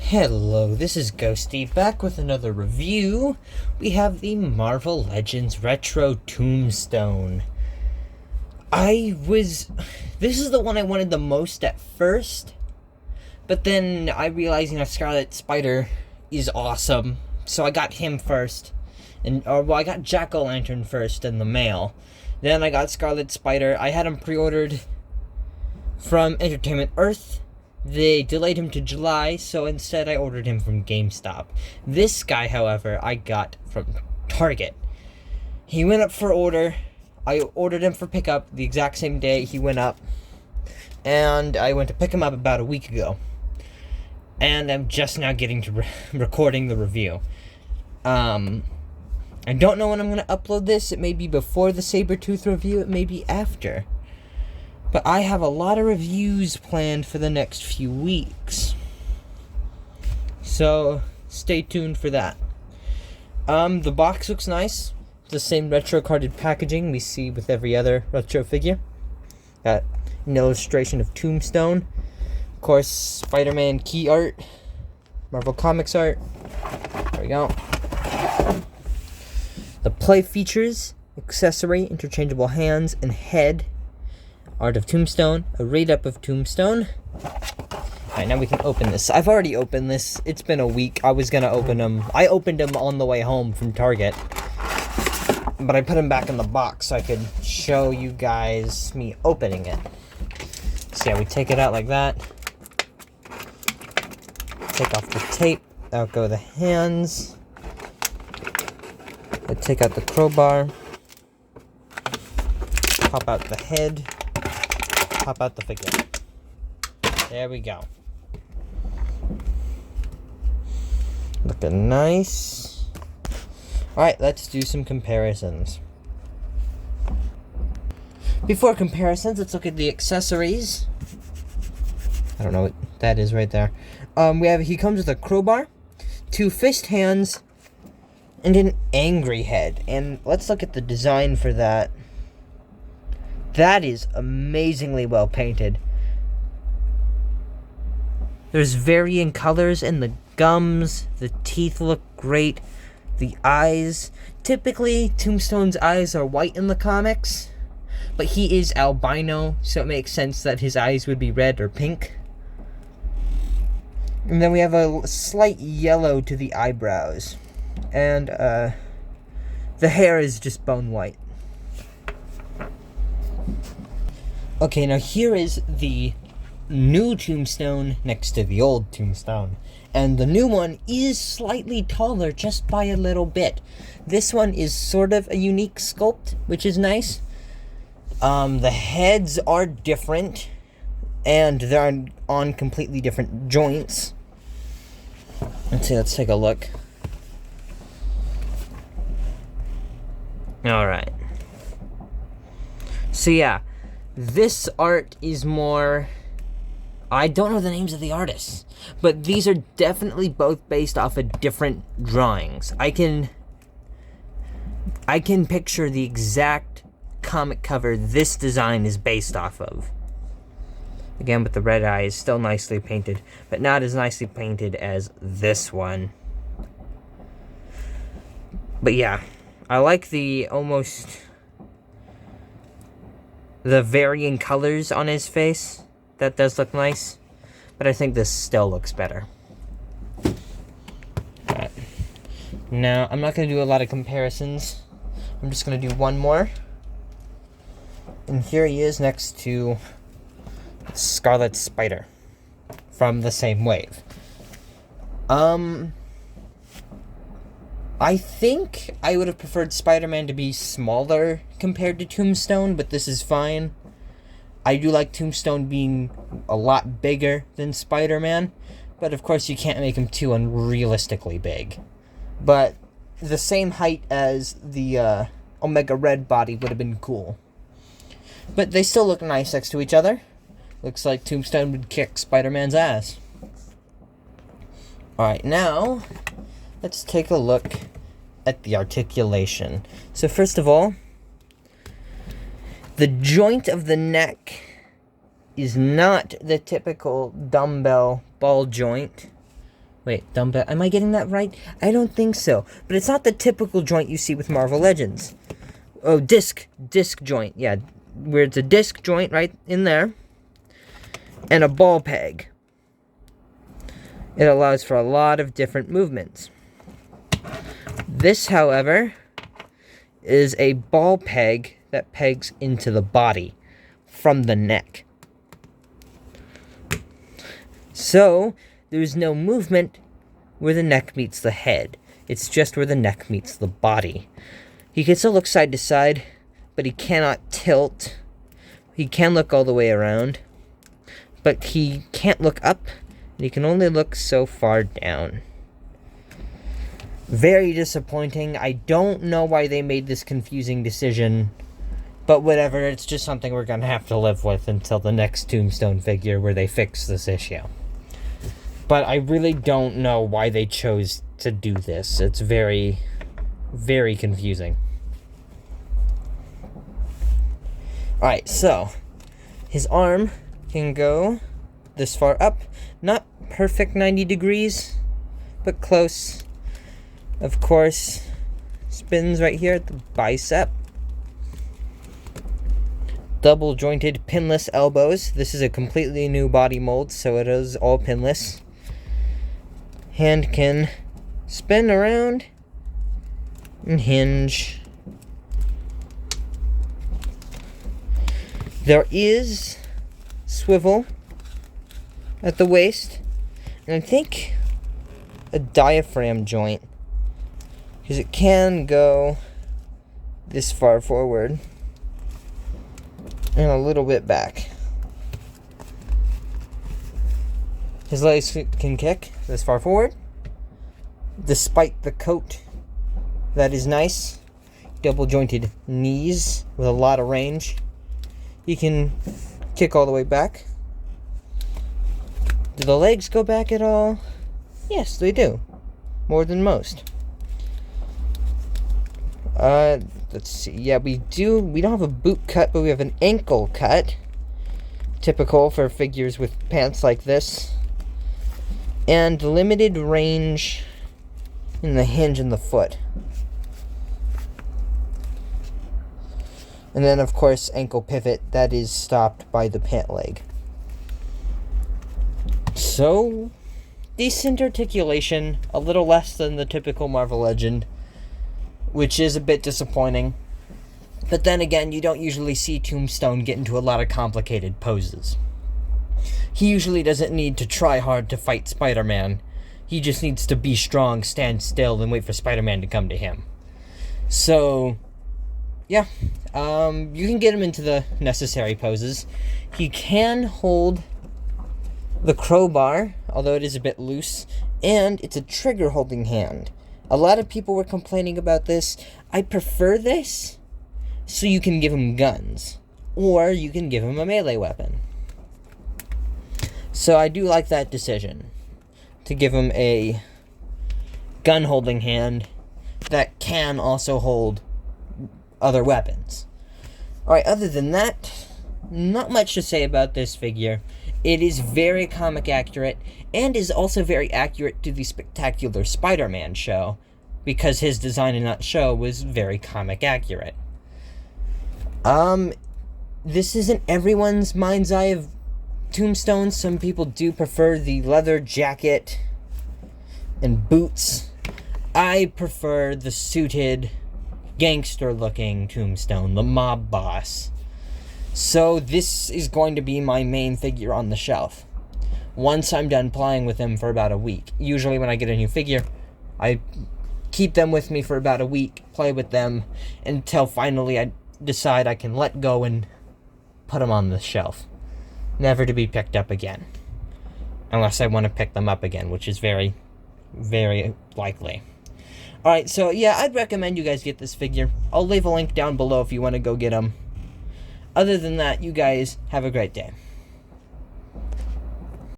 Hello, this is Ghosty, back with another review. We have the Marvel Legends Retro Tombstone. This is the one I wanted the most at first, but then I realized, Scarlet Spider is awesome, so I got him first. I got Jack-O-Lantern first in the mail. Then I got Scarlet Spider. I had him pre-ordered from Entertainment Earth. They delayed him to July, so instead I ordered him from GameStop. This guy, however, I got from Target. He went up for order. I ordered him for pickup the exact same day he went up. And I went to pick him up about a week ago. And I'm just now getting to recording the review. I don't know when I'm going to upload this. It may be before the Sabretooth review. It may be after. But I have a lot of reviews planned for the next few weeks. So, stay tuned for that. The box looks nice. It's the same retro carded packaging we see with every other retro figure. Got an illustration of Tombstone. Of course, Spider-Man key art. Marvel Comics art. There we go. The play features, accessory, interchangeable hands and head. Art of Tombstone, a read-up of Tombstone. Alright, now we can open this. I've already opened this. It's been a week. I was gonna open them. I opened them on the way home from Target. But I put them back in the box so I could show you guys me opening it. So yeah, we take it out like that. Take off the tape. Out go the hands. I take out the crowbar. Pop out the head. Pop out the figure. There we go. Looking nice. Alright, let's do some comparisons. Before comparisons, let's look at the accessories. I don't know what that is right there. He comes with a crowbar, 2 fist hands, and an angry head. And let's look at the design for that. That is amazingly well painted. There's varying colors in the gums. The teeth look great. The eyes. Typically, Tombstone's eyes are white in the comics. But he is albino, so it makes sense that his eyes would be red or pink. And then we have a slight yellow to the eyebrows. And the hair is just bone white. Okay, now here is the new Tombstone next to the old Tombstone. And the new one is slightly taller just by a little bit. This one is sort of a unique sculpt, which is nice. The heads are different, and they're on completely different joints. Let's take a look. Alright. So yeah. This art is more... I don't know the names of the artists, but these are definitely both based off of different drawings. I can picture the exact comic cover this design is based off of. Again, with the red eyes, still nicely painted, but not as nicely painted as this one. But yeah, I like the varying colors on his face. That does look nice. But I think this still looks better. Alright. Now, I'm not going to do a lot of comparisons. I'm just going to do one more. And here he is next to Scarlet Spider from the same wave. I think I would have preferred Spider-Man to be smaller compared to Tombstone, but this is fine. I do like Tombstone being a lot bigger than Spider-Man, but of course you can't make him too unrealistically big. But the same height as the Omega Red body would have been cool. But they still look nice next to each other. Looks like Tombstone would kick Spider-Man's ass. Alright, now let's take a look at the articulation. So first of all, the joint of the neck is not the typical dumbbell ball joint, Wait, dumbbell. Am I getting that right? I don't think so. But it's not the typical joint you see with Marvel Legends. Oh, disc joint. Yeah, where it's a disc joint right in there. And a ball peg. It allows for a lot of different movements. This, however, is a ball peg that pegs into the body from the neck. So, there's no movement where the neck meets the head. It's just where the neck meets the body. He can still look side to side, but he cannot tilt. He can look all the way around, but he can't look up, and he can only look so far down. Very disappointing. I don't know why they made this confusing decision, but whatever, it's just something we're going to have to live with until the next Tombstone figure where they fix this issue. But I really don't know why they chose to do this. It's very, very confusing. Alright, so his arm can go this far up. Not perfect 90 degrees, but close. Of course, spins right here at the bicep. Double jointed pinless elbows. This is a completely new body mold, so it is all pinless. Hand can spin around and hinge. There is swivel at the waist, and I think a diaphragm joint, because it can go this far forward and a little bit back. His legs can kick this far forward, despite the coat. That is nice. Double jointed knees with a lot of range. He can kick all the way back. Do the legs go back at all? Yes, they do. More than most. Let's see. Yeah, we don't have a boot cut, but we have an ankle cut. Typical for figures with pants like this. And limited range in the hinge in the foot. And then, of course, ankle pivot. That is stopped by the pant leg. So, decent articulation. A little less than the typical Marvel Legend, which is a bit disappointing. But then again, you don't usually see Tombstone get into a lot of complicated poses. He usually doesn't need to try hard to fight Spider-Man. He just needs to be strong, stand still, and wait for Spider-Man to come to him. So, yeah. You can get him into the necessary poses. He can hold the crowbar, although it is a bit loose, and it's a trigger-holding hand. A lot of people were complaining about this. I prefer this, so you can give him guns, or you can give him a melee weapon. So I do like that decision, to give him a gun-holding hand that can also hold other weapons. Alright, other than that, not much to say about this figure. It is very comic accurate, and is also very accurate to the Spectacular Spider-Man show, because his design in that show was very comic accurate. This isn't everyone's mind's eye of Tombstone. Some people do prefer the leather jacket and boots. I prefer the suited, gangster-looking Tombstone, the mob boss. So this is going to be my main figure on the shelf once I'm done playing with him for about a week. Usually when I get a new figure, I keep them with me for about a week, play with them, until finally I decide I can let go and put them on the shelf. Never to be picked up again. Unless I want to pick them up again, which is very, very likely. Alright, so yeah, I'd recommend you guys get this figure. I'll leave a link down below if you want to go get them. Other than that, you guys have a great day.